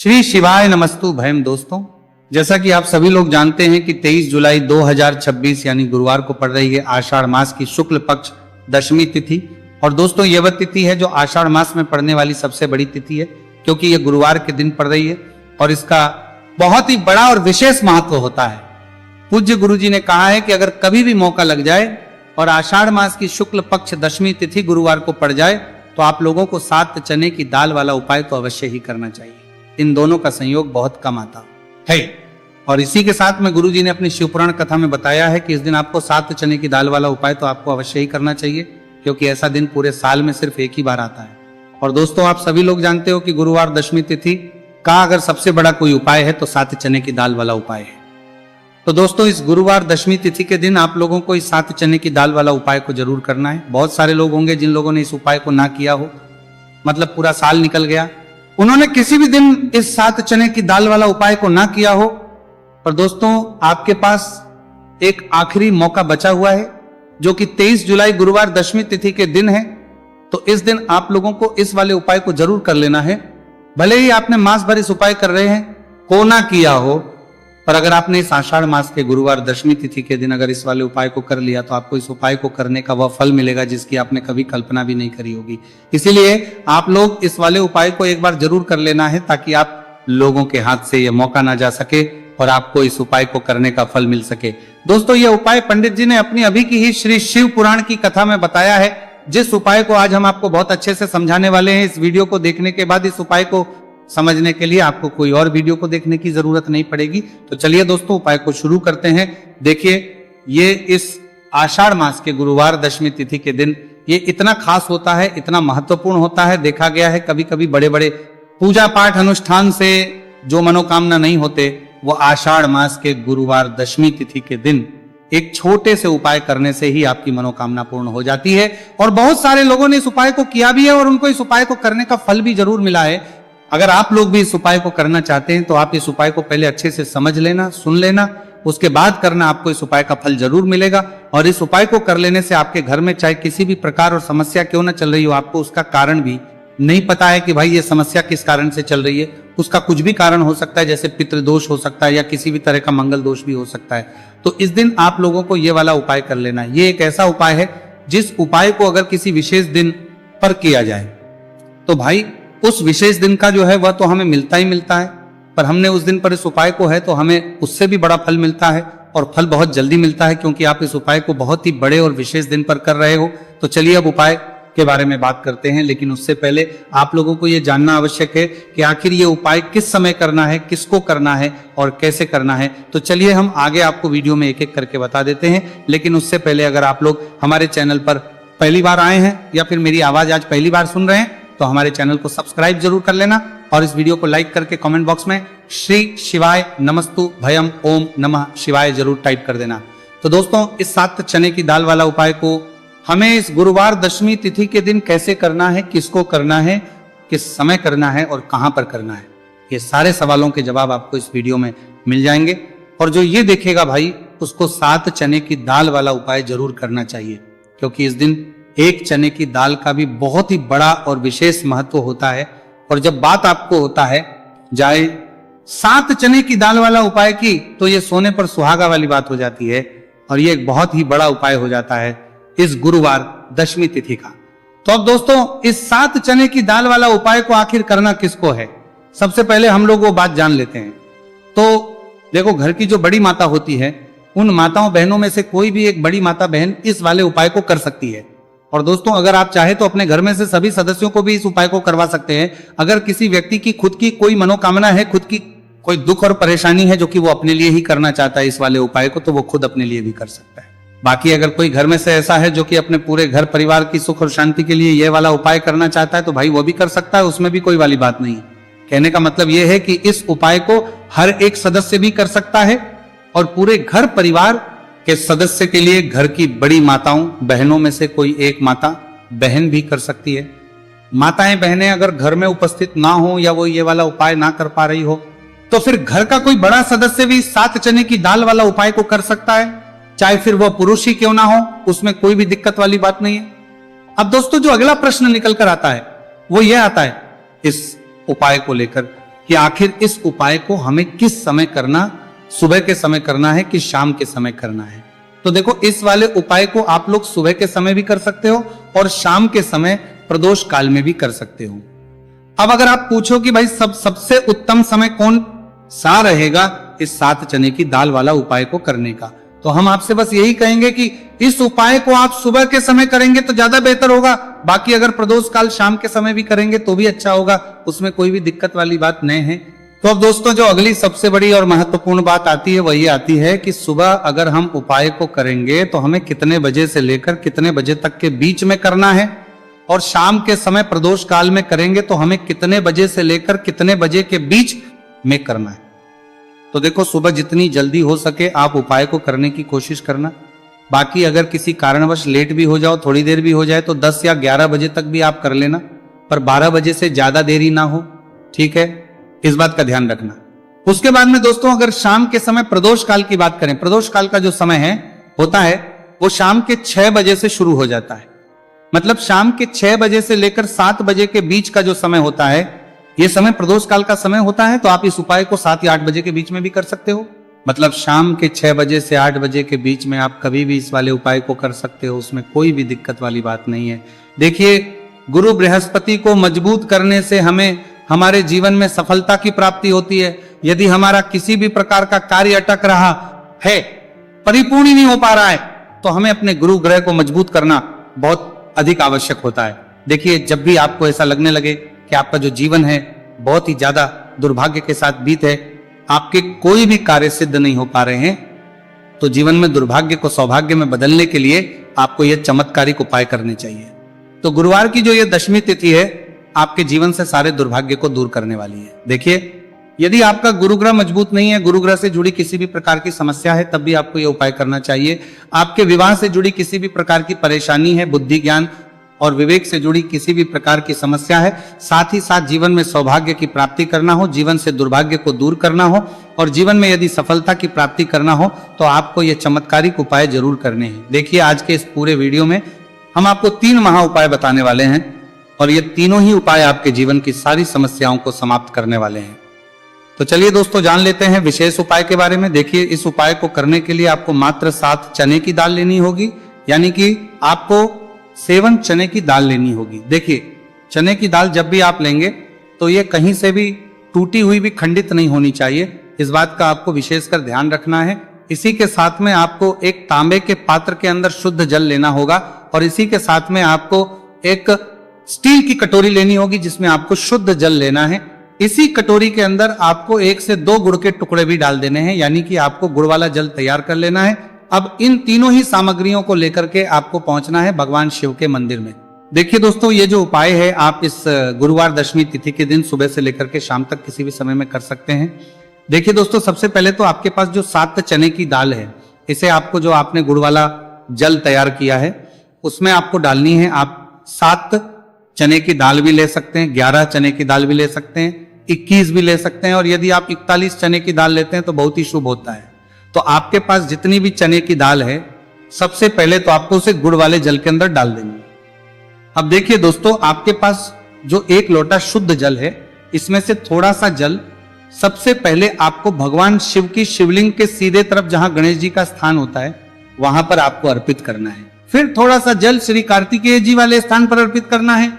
श्री शिवाय नमस्तु भयम। दोस्तों, जैसा कि आप सभी लोग जानते हैं कि 23 जुलाई 2026 यानी गुरुवार को पड़ रही है आषाढ़ मास की शुक्ल पक्ष दशमी तिथि। और दोस्तों, यह वह तिथि है जो आषाढ़ मास में पड़ने वाली सबसे बड़ी तिथि है, क्योंकि यह गुरुवार के दिन पड़ रही है और इसका बहुत ही बड़ा और विशेष महत्व होता है। पूज्य गुरु जी ने कहा है कि अगर कभी भी मौका लग जाए और आषाढ़ मास की शुक्ल पक्ष दशमी तिथि गुरुवार को पड़ जाए तो आप लोगों को 7 चने की दाल वाला उपाय तो अवश्य ही करना चाहिए। इन दोनों का संयोग बहुत कम आता है। और इसी के साथ में गुरुजी ने अपनी शिवपुराण कथा में बताया है कि इस दिन आपको 7 चने की दाल वाला उपाय तो आपको अवश्य ही करना चाहिए, क्योंकि ऐसा दिन पूरे साल में सिर्फ एक ही बार आता है। और दोस्तों, आप सभी लोग जानते हो कि गुरुवार दशमी तिथि का अगर सबसे बड़ा कोई उपाय है तो 7 चने की दाल वाला उपाय है। तो दोस्तों, इस गुरुवार दशमी तिथि के दिन आप लोगों को इस 7 चने की दाल वाला उपाय को जरूर करना है। बहुत सारे लोग होंगे जिन लोगों ने इस उपाय को ना किया हो, मतलब पूरा साल निकल गया, उन्होंने किसी भी दिन इस 7 चने की दाल वाला उपाय को ना किया हो। पर दोस्तों, आपके पास एक आखिरी मौका बचा हुआ है, जो कि 23 जुलाई गुरुवार दशमी तिथि के दिन है। तो इस दिन आप लोगों को इस वाले उपाय को जरूर कर लेना है। भले ही आपने मास भर इस उपाय कर रहे हैं को ना किया हो, पर अगर आपने इस आषाढ़ मास के गुरुवार दशमी तिथि के दिन अगर इस वाले उपाय को कर लिया तो आपको इस उपाय को करने का वह फल मिलेगा जिसकी आपने कभी कल्पना भी नहीं करी होगी। इसीलिए आप लोग इस वाले उपाय को एक बार जरूर कर लेना है, ताकि आप लोगों के हाथ से यह मौका ना जा सके और आपको इस उपाय को करने का फल मिल सके। दोस्तों, यह उपाय पंडित जी ने अपनी अभी की ही श्री शिव पुराण की कथा में बताया है, जिस उपाय को आज हम आपको बहुत अच्छे से समझाने वाले हैं। इस वीडियो को देखने के बाद इस उपाय को समझने के लिए आपको कोई और वीडियो को देखने की जरूरत नहीं पड़ेगी। तो चलिए दोस्तों, उपाय को शुरू करते हैं। देखिए, ये इस आषाढ़ मास के गुरुवार दशमी तिथि के दिन ये इतना खास होता है, इतना महत्वपूर्ण होता है। देखा गया है कभी कभी बड़े बड़े पूजा पाठ अनुष्ठान से जो मनोकामना नहीं होते, वो आषाढ़ मास के गुरुवार दशमी तिथि के दिन एक छोटे से उपाय करने से ही आपकी मनोकामना पूर्ण हो जाती है। और बहुत सारे लोगों ने इस उपाय को किया भी है और उनको इस उपाय को करने का फल भी जरूर मिला है। अगर आप लोग भी इस उपाय को करना चाहते हैं तो आप इस उपाय को पहले अच्छे से समझ लेना, सुन लेना, उसके बाद करना, आपको इस उपाय का फल जरूर मिलेगा। और इस उपाय को कर लेने से आपके घर में चाहे किसी भी प्रकार और समस्या क्यों ना चल रही हो, आपको उसका कारण भी नहीं पता है कि भाई ये समस्या किस कारण से चल रही है, उसका कुछ भी कारण हो सकता है, जैसे पितृदोष हो सकता है या किसी भी तरह का मंगल दोष भी हो सकता है। तो इस दिन आप लोगों को ये वाला उपाय कर लेना है। ये एक ऐसा उपाय है जिस उपाय को अगर किसी विशेष दिन पर किया जाए तो भाई उस विशेष दिन का जो है वह तो हमें मिलता ही मिलता है, पर हमने उस दिन पर इस उपाय को है तो हमें उससे भी बड़ा फल मिलता है, और फल बहुत जल्दी मिलता है, क्योंकि आप इस उपाय को बहुत ही बड़े और विशेष दिन पर कर रहे हो। तो चलिए अब उपाय के बारे में बात करते हैं, लेकिन उससे पहले आप लोगों को यह जानना आवश्यक है कि आखिर ये उपाय किस समय करना है, किसको करना है और कैसे करना है। तो चलिए हम आगे आपको वीडियो में एक एक करके बता देते हैं। लेकिन उससे पहले अगर आप लोग हमारे चैनल पर पहली बार आए हैं या फिर मेरी आवाज आज पहली बार सुन रहे हैं तो हमारे चैनल को सब्सक्राइब जरूर कर लेना और इस वीडियो को लाइक करके कमेंट बॉक्स में श्री शिवाय नमस्तु भयम ओम नमः शिवाय जरूर टाइप कर देना। तो दोस्तों, इस 7 चने की दाल वाला उपाय को हमें इस गुरुवार दशमी तिथि के दिन कैसे करना है, किसको करना है, किस समय करना है और कहां पर करना है, ये सारे सवालों के जवाब आपको इस वीडियो में मिल जाएंगे। और जो ये देखेगा भाई, उसको 7 चने की दाल वाला उपाय जरूर करना चाहिए, क्योंकि इस दिन एक चने की दाल का भी बहुत ही बड़ा और विशेष महत्व होता है। और जब बात आपको होता है जाए 7 चने की दाल वाला उपाय की, तो ये सोने पर सुहागा वाली बात हो जाती है और ये एक बहुत ही बड़ा उपाय हो जाता है इस गुरुवार दशमी तिथि का। तो अब दोस्तों, इस 7 चने की दाल वाला उपाय को आखिर करना किसको है, सबसे पहले हम लोग वो बात जान लेते हैं। तो देखो, घर की जो बड़ी माता होती है, उन माताओं बहनों में से कोई भी एक बड़ी माता बहन इस वाले उपाय को कर सकती है। और दोस्तों, अगर आप चाहे तो अपने घर में से सभी सदस्यों को भी इस उपाय को करवा सकते हैं। अगर किसी व्यक्ति की खुद की कोई मनोकामना है, खुद की कोई दुख और परेशानी है जो कि वो अपने लिए ही करना चाहता है इस वाले उपाय को, तो वो खुद अपने लिए भी कर सकता है। बाकी अगर कोई घर में से ऐसा है जो कि अपने पूरे घर परिवार की सुख और शांति के लिए ये वाला उपाय करना चाहता है, तो भाई वो भी कर सकता है, उसमें भी कोई वाली बात नहीं है। कहने का मतलब ये है कि इस उपाय को हर एक सदस्य भी कर सकता है और पूरे घर परिवार के सदस्य के लिए घर की बड़ी माताओं बहनों में से कोई एक माता बहन भी कर सकती है। माताएं बहनें अगर घर में उपस्थित ना हो या वो ये वाला उपाय ना कर पा रही हो, तो फिर घर का कोई बड़ा सदस्य भी 7 चने की दाल वाला उपाय को कर सकता है, चाहे फिर वह पुरुष ही क्यों ना हो, उसमें कोई भी दिक्कत वाली बात नहीं है। अब दोस्तों, जो अगला प्रश्न निकल कर आता है वो यह आता है इस उपाय को लेकर कि आखिर इस उपाय को हमें किस समय करना, सुबह के समय करना है कि शाम के समय करना है। तो देखो, इस वाले उपाय को आप लोग सुबह के समय भी कर सकते हो और शाम के समय प्रदोष काल में भी कर सकते हो। अब अगर आप पूछो कि भाई सबसे उत्तम समय कौन सा रहेगा इस 7 चने की दाल वाला उपाय को करने का, तो हम आपसे बस यही कहेंगे कि इस उपाय को आप सुबह के समय करेंगे तो ज्यादा बेहतर होगा। बाकी अगर प्रदोष काल शाम के समय भी करेंगे तो भी अच्छा होगा, उसमें कोई भी दिक्कत वाली बात नहीं है। तो अब दोस्तों, जो अगली सबसे बड़ी और महत्वपूर्ण बात आती है वह ये आती है कि सुबह अगर हम उपाय को करेंगे तो हमें कितने बजे से लेकर कितने बजे तक के बीच में करना है, और शाम के समय प्रदोष काल में करेंगे तो हमें कितने बजे से लेकर कितने बजे के बीच में करना है। तो देखो, सुबह जितनी जल्दी हो सके आप उपाय को करने की कोशिश करना। बाकी अगर किसी कारणवश लेट भी हो जाओ, थोड़ी देर भी हो जाए, तो 10 या 11 बजे तक भी आप कर लेना, पर 12 बजे से ज्यादा देरी ना हो, ठीक है, इस बात का ध्यान रखना। उसके बाद में दोस्तों, अगर शाम के समय प्रदोष काल की बात करें, प्रदोष काल का जो समय है होता है वो शाम के 6 बजे से शुरू हो जाता है। मतलब शाम के 6 बजे से लेकर 7 बजे के बीच का जो समय होता है, यह समय प्रदोष काल का समय होता है। तो आप इस उपाय को 7 या 8 बजे के बीच में भी कर सकते हो। मतलब शाम के 6 बजे से 8 बजे के बीच में आप कभी भी इस वाले उपाय को कर सकते हो, उसमें कोई भी दिक्कत वाली बात नहीं है। देखिए, गुरु बृहस्पति को मजबूत करने से हमें हमारे जीवन में सफलता की प्राप्ति होती है। यदि हमारा किसी भी प्रकार का कार्य अटक रहा है, परिपूर्ण नहीं हो पा रहा है, तो हमें अपने गुरु ग्रह को मजबूत करना बहुत अधिक आवश्यक होता है। देखिए, जब भी आपको ऐसा लगने लगे कि आपका जो जीवन है बहुत ही ज्यादा दुर्भाग्य के साथ बीत है, आपके कोई भी कार्य सिद्ध नहीं हो पा रहे हैं, तो जीवन में दुर्भाग्य को सौभाग्य में बदलने के लिए आपको यह चमत्कारिक उपाय करने चाहिए। तो गुरुवार की जो ये दशमी तिथि है आपके जीवन से सारे दुर्भाग्य को दूर करने वाली है। देखिए, यदि आपका गुरुग्रह मजबूत नहीं है, गुरुग्रह से जुड़ी किसी भी प्रकार की समस्या है, तब भी आपको यह उपाय करना चाहिए। आपके विवाह से जुड़ी किसी भी प्रकार की परेशानी है, बुद्धि ज्ञान और विवेक से जुड़ी किसी भी प्रकार की समस्या है, साथ ही साथ जीवन में सौभाग्य की प्राप्ति करना हो, जीवन से दुर्भाग्य को दूर करना हो और जीवन में यदि सफलता की प्राप्ति करना हो, तो आपको ये चमत्कारिक उपाय जरूर करने हैं। देखिए, आज के इस पूरे वीडियो में हम आपको 3 महा उपाय बताने वाले हैं और ये तीनों ही उपाय आपके जीवन की सारी समस्याओं को समाप्त करने वाले हैं। तो चलिए दोस्तों, जान लेते हैं विशेष उपाय के बारे में। देखिए, इस उपाय को करने के लिए आपको मात्र 7 चने की दाल लेनी होगी, यानी कि आपको 7 चने की दाल लेनी होगी। देखिए, चने की दाल जब भी आप लेंगे तो ये कहीं से भी टूटी हुई भी खंडित नहीं होनी चाहिए, इस बात का आपको विशेषकर ध्यान रखना है। इसी के साथ में आपको एक तांबे के पात्र के अंदर शुद्ध जल लेना होगा और इसी के साथ में आपको एक स्टील की कटोरी लेनी होगी जिसमें आपको शुद्ध जल लेना है। इसी कटोरी के अंदर आपको 1 से 2 गुड़ के टुकड़े भी डाल देने हैं, यानी कि आपको गुड़ वाला जल तैयार कर लेना है। अब इन तीनों ही सामग्रियों को लेकर के आपको पहुंचना है भगवान शिव के मंदिर में। देखिए दोस्तों, ये जो उपाय है आप इस गुरुवार दशमी तिथि के दिन सुबह से लेकर के शाम तक किसी भी समय में कर सकते हैं। देखिए दोस्तों, सबसे पहले तो आपके पास जो 7 चने की दाल है, इसे आपको जो आपने गुड़ वाला जल तैयार किया है उसमें आपको डालनी है। आप 7 चने की दाल भी ले सकते हैं, 11 चने की दाल भी ले सकते हैं, 21 भी ले सकते हैं, और यदि आप 41 चने की दाल लेते हैं तो बहुत ही शुभ होता है। तो आपके पास जितनी भी चने की दाल है, सबसे पहले तो आपको उसे गुड़ वाले जल के अंदर डाल देंगे। अब देखिए दोस्तों, आपके पास जो 1 लोटा शुद्ध जल है, इसमें से थोड़ा सा जल सबसे पहले आपको भगवान शिव की शिवलिंग के सीधे तरफ जहां गणेश जी का स्थान होता है वहां पर आपको अर्पित करना है। फिर थोड़ा सा जल श्री कार्तिकेय जी वाले स्थान पर अर्पित करना है।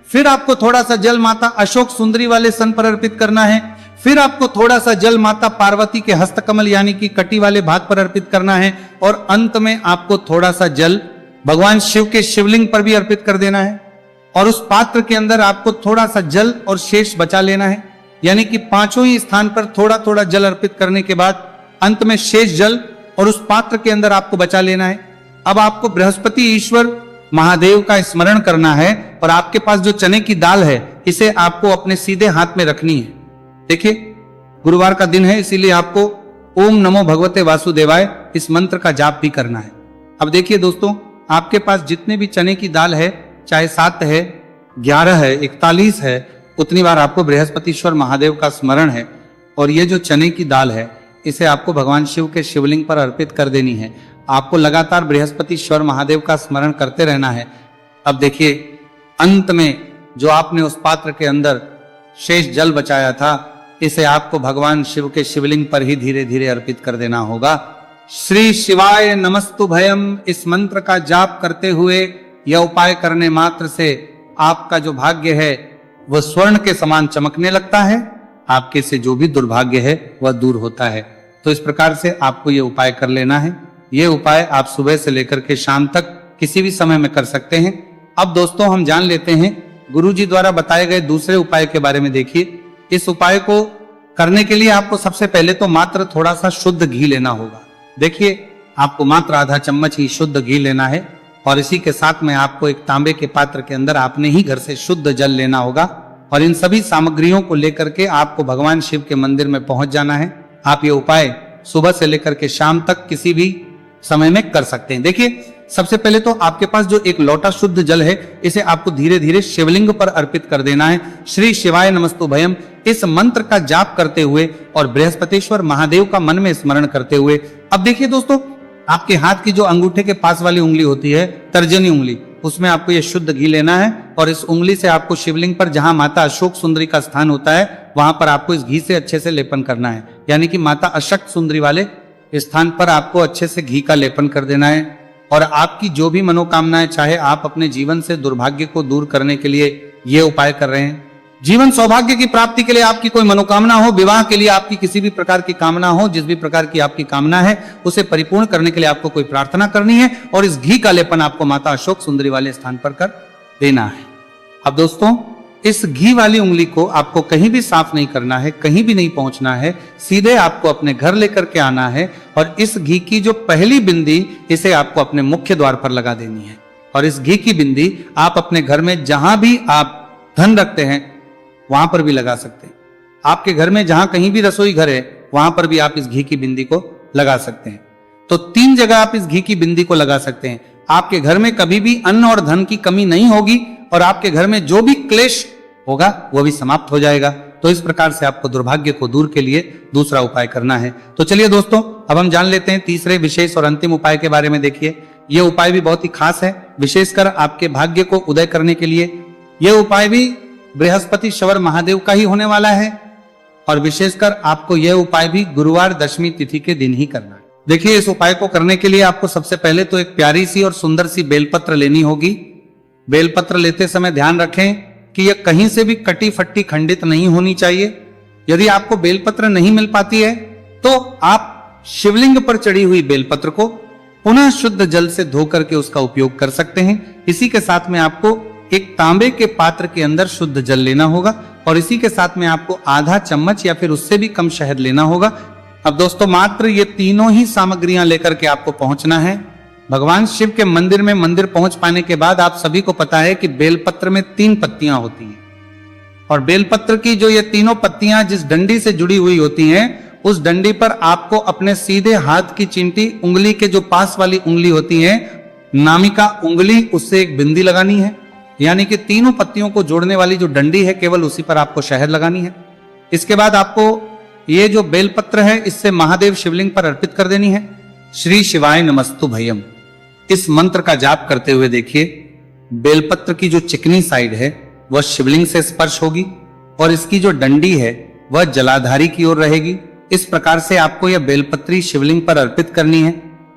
फिर आपको थोड़ा सा जल माता अशोक सुंदरी वाले स्थान पर अर्पित करना है। फिर आपको थोड़ा सा जल माता पार्वती के हस्तकमल यानी कि कटी वाले भाग पर अर्पित करना है। और अंत में आपको थोड़ा सा जल भगवान शिव के शिवलिंग पर भी अर्पित कर देना है। और उस पात्र के अंदर आपको थोड़ा सा जल और शेष बचा लेना है, यानी कि 5 ही स्थान पर थोड़ा थोड़ा जल अर्पित करने के बाद अंत में शेष जल और उस पात्र के अंदर आपको बचा लेना है। अब आपको बृहस्पति ईश्वर महादेव का स्मरण करना है और आपके पास जो चने की दाल है इसे आपको अपने सीधे हाथ में रखनी है। देखिए, गुरुवार का दिन है, इसीलिए आपको ओम नमो भगवते वासुदेवाय इस मंत्र का जाप भी करना है। अब देखिए दोस्तों, आपके पास जितने भी चने की दाल है, चाहे 7 है, 11 है, 41 है, उतनी बार आपको बृहस्पतिश्वर महादेव का स्मरण है। और ये जो चने की दाल है इसे आपको भगवान शिव के शिवलिंग पर अर्पित कर देनी है। आपको लगातार बृहस्पतिश्वर महादेव का स्मरण करते रहना है। अब देखिए, अंत में जो आपने उस पात्र के अंदर शेष जल बचाया था, इसे आपको भगवान शिव के शिवलिंग पर ही धीरे धीरे अर्पित कर देना होगा। श्री शिवाय नमस्तु भयम इस मंत्र का जाप करते हुए यह उपाय करने मात्र से आपका जो भाग्य है वह स्वर्ण के समान चमकने लगता है, आपके से जो भी दुर्भाग्य है वह दूर होता है। तो इस प्रकार से आपको यह उपाय कर लेना है। यह उपाय आप सुबह से लेकर के शाम तक किसी भी समय में कर सकते हैं। अब दोस्तों हम जान लेते हैं गुरुजी द्वारा बताए गए दूसरे उपाय के बारे में। देखिए, इस उपाय को करने के लिए आपको सबसे पहले तो मात्र थोड़ा सा शुद्ध घी लेना होगा। देखिए, आपको मात्र आधा चम्मच ही शुद्ध घी लेना है और इसी के साथ में आपको एक तांबे के पात्र के अंदर आपने ही घर से शुद्ध जल लेना होगा और इन सभी सामग्रियों को लेकर के आपको भगवान शिव के मंदिर में पहुंच जाना है। आप ये उपाय सुबह से लेकर के शाम तक किसी भी समय में कर सकते हैं। देखिए, सबसे पहले तो आपके पास जो एक लोटा शुद्ध जल है इसे आपको धीरे धीरे शिवलिंग पर अर्पित कर देना है। श्री शिवाय नमस्तु भयम इस मंत्र का जाप करते हुए और बृहस्पतिश्वर महादेव का मन में स्मरण करते हुए। अब देखिए दोस्तों, आपके हाथ की जो अंगूठे के पास वाली उंगली होती है, तर्जनी उंगली, उसमें आपको यह शुद्ध घी लेना है और इस उंगली से आपको शिवलिंग पर जहां माता अशोक सुंदरी का स्थान होता है वहां पर आपको इस घी से अच्छे से लेपन करना है। यानी कि माता अशोक सुंदरी वाले स्थान पर आपको अच्छे से घी का लेपन कर देना है और आपकी जो भी मनोकामनाएं, चाहे आप अपने जीवन से दुर्भाग्य को दूर करने के लिए ये उपाय कर रहे हैं, जीवन सौभाग्य की प्राप्ति के लिए आपकी कोई मनोकामना हो, विवाह के लिए आपकी किसी भी प्रकार की कामना हो, जिस भी प्रकार की आपकी कामना है उसे परिपूर्ण करने के लिए आपको कोई प्रार्थना करनी है और इस घी का लेपन आपको माता अशोक सुंदरी वाले स्थान पर कर देना है। अब दोस्तों, इस घी वाली उंगली को आपको कहीं भी साफ नहीं करना है, कहीं भी नहीं पहुंचना है, सीधे आपको अपने घर लेकर के आना है और इस घी की जो पहली बिंदी इसे आपको अपने मुख्य द्वार पर लगा देनी है। और इस घी की बिंदी आप अपने घर में जहां भी आप धन रखते हैं वहां पर भी लगा सकते हैं। आपके घर में जहां कहीं भी रसोई घर है वहां पर भी आप इस घी की बिंदी को लगा सकते हैं। तो 3 जगह आप इस घी की बिंदी को लगा सकते हैं। आपके घर में कभी भी अन्न और धन की कमी नहीं होगी और आपके घर में जो भी क्लेश होगा वो भी समाप्त हो जाएगा। तो इस प्रकार से आपको दुर्भाग्य को दूर के लिए दूसरा उपाय करना है। तो चलिए दोस्तों, अब हम जान लेते हैं तीसरे विशेष और अंतिम उपाय के बारे में। देखिए, यह उपाय भी बहुत ही खास है, विशेषकर आपके भाग्य को उदय करने के लिए। यह उपाय भी बृहस्पतिश्वर महादेव का ही होने वाला है और विशेषकर आपको यह उपाय भी गुरुवार दशमी तिथि के दिन ही करना है। देखिए, इस उपाय को करने के लिए आपको सबसे पहले तो एक प्यारी सी और सुंदर सी बेलपत्र लेनी होगी। बेलपत्र लेते समय ध्यान रखें कि यह कहीं से भी कटी फट्टी खंडित नहीं होनी चाहिए। यदि आपको बेलपत्र नहीं मिल पाती है तो आप शिवलिंग पर चढ़ी हुई बेलपत्र को पुनः शुद्ध जल से धो करके उसका उपयोग कर सकते हैं। इसी के साथ में आपको एक तांबे के पात्र के अंदर शुद्ध जल लेना होगा और इसी के साथ में आपको आधा चम्मच या फिर उससे भी कम शहद लेना होगा। अब दोस्तों, मात्र ये तीनों ही सामग्रियां लेकर के आपको पहुंचना है भगवान शिव के मंदिर में। मंदिर पहुंच पाने के बाद आप सभी को पता है कि बेलपत्र में 3 पत्तियां होती हैं और बेलपत्र की जो ये तीनों पत्तियां जिस डंडी से जुड़ी हुई होती हैं उस डंडी पर आपको अपने सीधे हाथ की चिमटी, उंगली के जो पास वाली उंगली होती है, नामिका उंगली, उससे एक बिंदी लगानी है। यानी कि तीनों पत्तियों को जोड़ने वाली जो डंडी है केवल उसी पर आपको शहद लगानी है। इसके बाद आपको ये जो बेलपत्र है इससे महादेव शिवलिंग पर अर्पित कर देनी है। श्री शिवाय नमस्तु भयम इस मंत्र का जाप करते हुए देखिए, बेलपत्र की जो चिकनी साइड है वह शिवलिंग से स्पर्श होगी और इसकी जो डंडी है वह जलाधारी की ओर रहेगी। इस प्रकार से आपको यह बेलपत्री शिवलिंग पर अर्पित करनी है।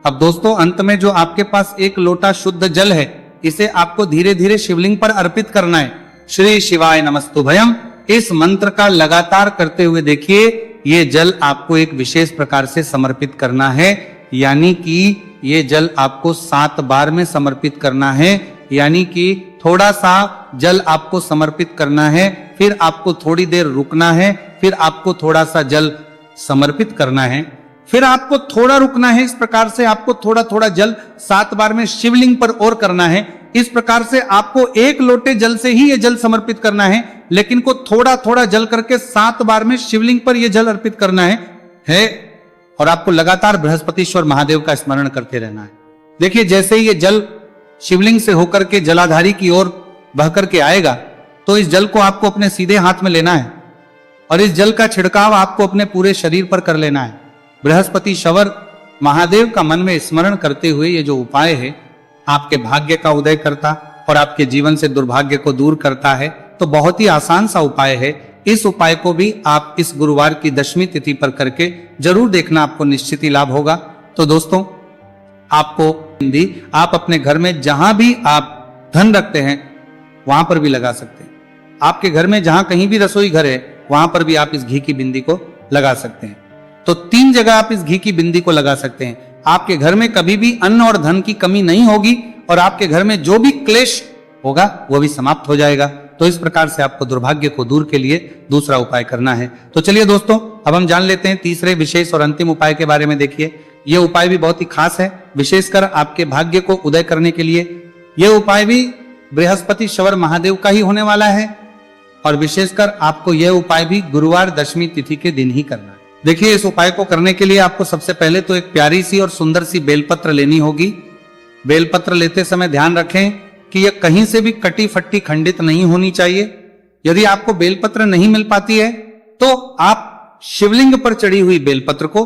अब दोस्तों, अंत में जो आपके पास एक लोटा शुद्ध जल है इसे आपको धीरे धीरे शिवलिंग पर अर्पित करना है। श्री शिवाय नमस्तु भयम इस मंत्र का लगातार करते हुए देखिए, ये जल आपको एक विशेष प्रकार से समर्पित करना है। यानी कि ये जल आपको 7 बार में समर्पित करना है। यानी कि थोड़ा सा जल आपको समर्पित करना है, फिर आपको थोड़ी देर रुकना है, फिर आपको थोड़ा सा जल समर्पित करना है, फिर आपको थोड़ा रुकना है। इस प्रकार से आपको थोड़ा थोड़ा जल 7 बार में शिवलिंग पर और करना है। इस प्रकार से आपको 1 लोटे जल से ही यह जल समर्पित करना है, लेकिन को थोड़ा थोड़ा जल करके 7 बार में शिवलिंग पर यह जल अर्पित करना है। और आपको लगातार बृहस्पतिश्वर महादेव का स्मरण करते रहना है। देखिए, जैसे ही ये जल शिवलिंग से होकर के जलाधारी की ओर बह करके आएगा तो इस जल को आपको अपने सीधे हाथ में लेना है और इस जल का छिड़काव आपको अपने पूरे शरीर पर कर लेना है। बृहस्पतिश्वर महादेव का मन में स्मरण करते हुए ये जो उपाय है आपके भाग्य का उदय करता और आपके जीवन से दुर्भाग्य को दूर करता है। तो बहुत ही आसान सा उपाय है। इस उपाय को भी आप इस गुरुवार की दशमी तिथि पर करके जरूर देखना, आपको निश्चित ही लाभ होगा। तो दोस्तों, आपको आप अपने घर में जहां भी आप धन रखते हैं वहां पर भी लगा सकते हैं। आपके घर में जहां कहीं भी रसोई घर है वहां पर भी आप इस घी की बिंदी को लगा सकते हैं। तो 3 जगह आप इस घी की बिंदी को लगा सकते हैं। आपके घर में कभी भी अन्न और धन की कमी नहीं होगी और आपके घर में जो भी क्लेश होगा वो भी समाप्त हो जाएगा। तो इस प्रकार से आपको दुर्भाग्य को दूर के लिए दूसरा उपाय करना है। तो चलिए दोस्तों, अब हम जान लेते हैं तीसरे विशेष और अंतिम उपाय के बारे में। देखिए, यह उपाय भी बहुत ही खास है, विशेषकर आपके भाग्य को उदय करने के लिए। यह उपाय भी बृहस्पति शवर महादेव का ही होने वाला है और विशेषकर आपको यह उपाय भी गुरुवार दशमी तिथि के दिन ही करना है। देखिए, इस उपाय को करने के लिए आपको सबसे पहले तो एक प्यारी सी और सुंदर सी बेलपत्र लेनी होगी। बेलपत्र लेते समय ध्यान रखें कि यह कहीं से भी कटी फट्टी खंडित नहीं होनी चाहिए। यदि आपको बेलपत्र नहीं मिल पाती है तो आप शिवलिंग पर चढ़ी हुई बेलपत्र को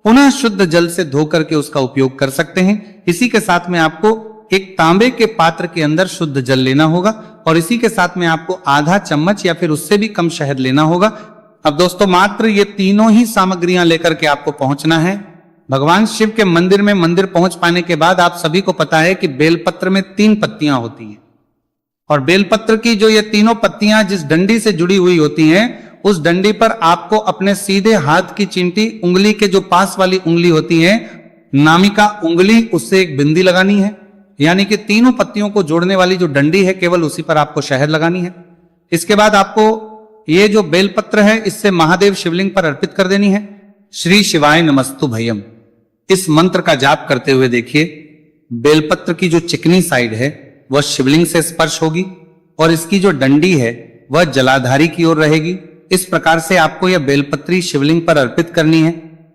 पुनः शुद्ध जल से धो करके उसका उपयोग कर सकते हैं। इसी के साथ में आपको एक तांबे के पात्र के अंदर शुद्ध जल लेना होगा और इसी के साथ में आपको आधा चम्मच या फिर उससे भी कम शहद लेना होगा। अब दोस्तों, मात्र ये तीनों ही सामग्रियां लेकर के आपको पहुंचना है भगवान शिव के मंदिर में। मंदिर पहुंच पाने के बाद आप सभी को पता है कि बेलपत्र में 3 पत्तियां होती हैं और बेलपत्र की जो ये तीनों पत्तियां जिस डंडी से जुड़ी हुई होती हैं, उस डंडी पर आपको अपने सीधे हाथ की चिंटी, उंगली के जो पास वाली उंगली होती है, नामिका उंगली, उससे एक बिंदी लगानी है। यानी कि तीनों पत्तियों को जोड़ने वाली जो डंडी है, केवल उसी पर आपको शहद लगानी है। इसके बाद आपको ये जो बेलपत्र है इससे महादेव शिवलिंग पर अर्पित कर देनी है। श्री शिवाय नमस्तु भयम, इस मंत्र का जाप करते हुए देखिए, बेलपत्र की जो चिकनी साइड है वह शिवलिंग से स्पर्श होगी और इसकी जो डंडी है वह जलाधारी की ओर रहेगी। इस प्रकार से आपको यह बेलपत्री शिवलिंग पर अर्पित करनी है।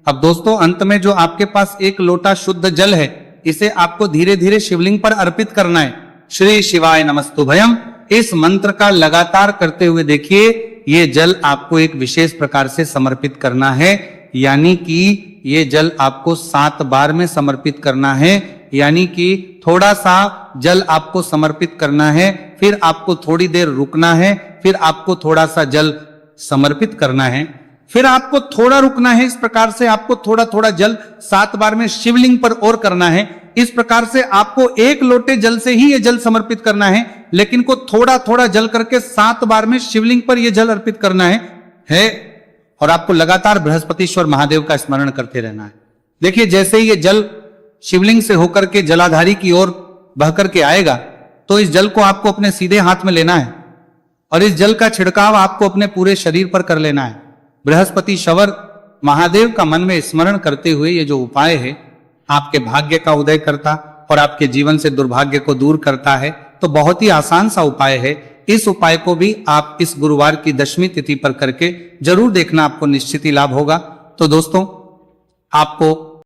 अब दोस्तों, अंत में जो आपके पास 1 लोटा शुद्ध जल है, इसे आपको धीरे धीरे शिवलिंग पर अर्पित करना है। श्री शिवाय नमस्तु भयम, इस मंत्र का लगातार करते हुए देखिए, ये जल आपको एक विशेष प्रकार से समर्पित करना है। यानी कि ये जल आपको 7 बार में समर्पित करना है। यानी कि थोड़ा सा जल आपको समर्पित करना है, फिर आपको थोड़ी देर रुकना है, फिर आपको थोड़ा सा जल समर्पित करना है, फिर आपको थोड़ा रुकना है। इस प्रकार से आपको थोड़ा थोड़ा जल 7 बार में शिवलिंग पर और करना है। इस प्रकार से आपको 1 लोटे जल से ही ये जल समर्पित करना है, लेकिन को थोड़ा थोड़ा जल करके 7 बार में शिवलिंग पर यह जल अर्पित करना है। और आपको लगातार बृहस्पतिश्वर महादेव का स्मरण करते रहना है। देखिए, जैसे ही ये जल शिवलिंग से होकर के जलाधारी की ओर बह करके आएगा तो इस जल को आपको अपने सीधे हाथ में लेना है और इस जल का छिड़काव आपको अपने पूरे शरीर पर कर लेना है। बृहस्पति शवर महादेव का मन में स्मरण करते हुए ये जो उपाय है आपके भाग्य का उदय करता और आपके जीवन से दुर्भाग्य को दूर करता है। तो बहुत ही आसान सा उपाय है। इस उपाय को भी आप इस गुरुवार की दशमी तिथि पर करके जरूर देखना, आपको निश्चित ही लाभ होगा। तो दोस्तों, आपको